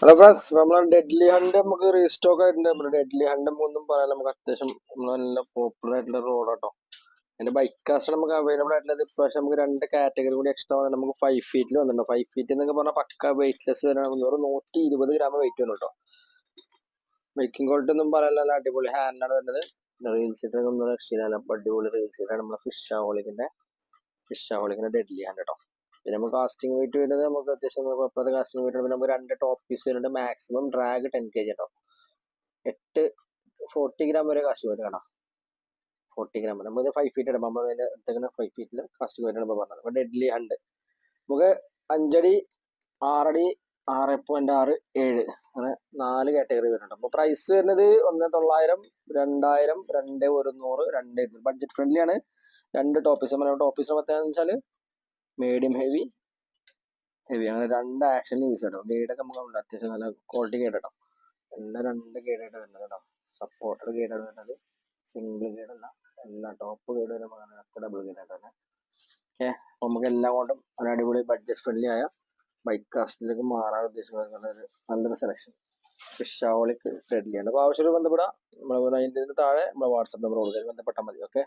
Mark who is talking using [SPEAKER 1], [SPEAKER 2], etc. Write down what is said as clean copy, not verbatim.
[SPEAKER 1] Hello friends, നമ്മളെ deadly hunt നമുക്ക് restock ആയിട്ടുണ്ട്. നമ്മുടെ ഡെഡ്ലി ഹണ്ട് ഒന്നും പറയാൻ നമുക്ക് അത്യാവശ്യം നല്ല പോപ്പുലർ ആയിട്ടുള്ള റോഡ് കേട്ടോ. അതിന്റെ ബൈക്ക് കാസ്റ്റ് നമുക്ക് അവൈലബിൾ ആയിട്ടുള്ളത് ഇപ്രാവശ്യം നമുക്ക് രണ്ട് കാറ്റഗറി കൂടി എക്സ്ട്രാ വന്നിട്ട് നമുക്ക് 5 ഫീറ്റിൽ വന്നിട്ടുണ്ട്. 5 ഫീറ്റ് എന്നൊക്കെ പറഞ്ഞാൽ പക്ക വെയിറ്റ്ലെസ് വരണം. വെറും 120 ഗ്രാം വെയിറ്റ് വന്നു കേട്ടോ. ബൈക്കിംഗ് ക്വാളിറ്റി ഒന്നും പറയാനുള്ള നല്ല അടിപൊളി ഹാൻഡാണ് വരുന്നത്. റീൽസ് ഇട്ടൊന്നും രക്ഷയില്ല, അടിപൊളി റീൽസ് ഇട്ടാണ് നമ്മുടെ ഫിഷ് ആഹോളിക്കിന്റെ ഡെഡ്ലി ഹാൻഡ് കേട്ടോ. പിന്നെ നമുക്ക് കാസ്റ്റിംഗ് വെയിറ്റ് വരുന്നത് നമുക്ക് അത്യാവശ്യം കുഴപ്പമില്ലാത്ത കാസ്റ്റിംഗ് വെയിറ്റ് നമുക്ക് രണ്ട് ടോപ്പ് പീസ് വരുന്നുണ്ട്. മാക്സിമം ഡ്രാഗ് 10 kg കേട്ടോ. 40 ഗ്രാം വരെ കാസ്റ്റിംഗ് വെയിറ്റ് കാണാം. 40 ഗ്രാം നമുക്ക് 5 ഫീറ്റ് ഇടാം. നമ്മൾ അതിന്റെ അടുത്തേക്ക് 5 ഫീറ്റിൽ കാസ്റ്റിംഗ് വെയിറ്റ് ആണ് ഇപ്പോൾ പറഞ്ഞത്. അപ്പോൾ ഡെഡ്ലി ഹണ്ട് നമുക്ക് 5 അടി, 6 അടി, 6.6, 7 അങ്ങനെ 4 കാറ്റഗറി വരുന്നുണ്ട്. അപ്പോൾ പ്രൈസ് വരുന്നത് 1900, 2000, 2100, 2200. ബഡ്ജറ്റ് ഫ്രണ്ട്ലി ആണ്. രണ്ട് ടോപ്പീസ് പ്രത്യേകത വെച്ചാൽ മീഡിയം ഹെവി അങ്ങനെ രണ്ട് ആക്ഷനിൽ യൂസ് ചെയ്യട്ടോ. ഗൈഡൊക്കെ നമുക്ക് അത്യാവശ്യം നല്ല ക്വാളിറ്റി ഗൈഡ് കേട്ടോ. എല്ലാം രണ്ട് ഗൈഡായിട്ട് വരുന്നത് കേട്ടോ. സപ്പോർട്ടഡ് ഗൈഡാണ് വരുന്നത്, സിംഗിൾ ഗൈഡ് അല്ല. എല്ലാം ടോപ്പ് ഗൈഡ് വരുമ്പോൾ ഡബിൾ ഗൈഡായിട്ട് തന്നെ. ഓക്കെ, അപ്പോൾ നമുക്ക് എല്ലാം കൊണ്ടും ഒരു അടിപൊളി ബഡ്ജറ്റ് ഫ്രണ്ട്ലി ആയ ബൈക്ക് കാസ്റ്റിലേക്ക് മാറാൻ ഉദ്ദേശിക്കുന്ന നല്ലൊരു സെലക്ഷൻ ഫിഷ് ആഹോളിക് ഡെഡ്ലിയാണ്. അപ്പോൾ ആവശ്യമുള്ള ബന്ധപ്പെടാം. നമ്മൾ അതിൻ്റെ താഴെ നമ്മുടെ വാട്സപ്പ് നമ്പർ കൊടുക്കുക, ബന്ധപ്പെട്ടാൽ മതി. ഓക്കെ.